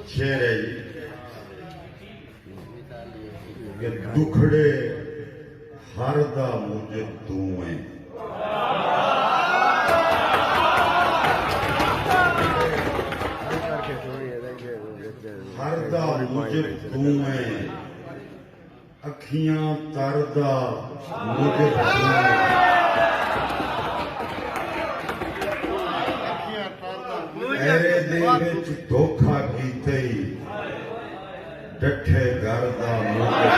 शेर है जी कि दुखड़े हर दा मुझे तू है। हर दा मुझे तू है, अखियां तरदा मुझे तू है। ऐरे दे विच धोखा कीते डठे घर दा मुझे।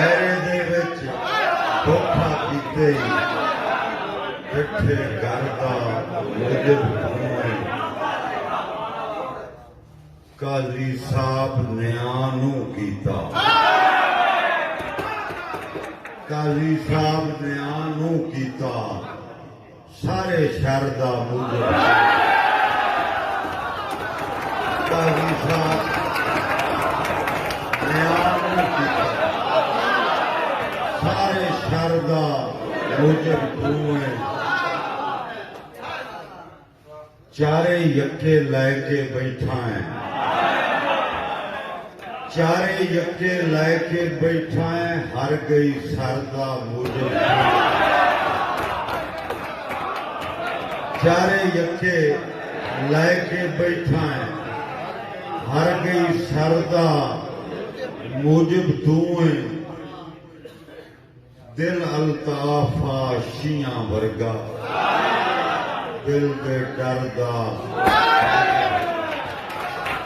ऐरे दे विच धोखा कीते डठे घर दा मुझे तू है। काजी साहब न्यानू कीता, काजी साहब न्यानू कीता, सारे शहर दा मुझे। काजी साहब न्यानू कीता, सारे शहर दा मुझे तू है। चारे यके लैके बैठा है, चारे यके लैके बैठा है, हर गई सरदा मुझे। चारे यके लैके बैठा है, हर गई सरदा मुझे तू है। दिल अल्ताफा शियां वर्गा, दिल दे डरदा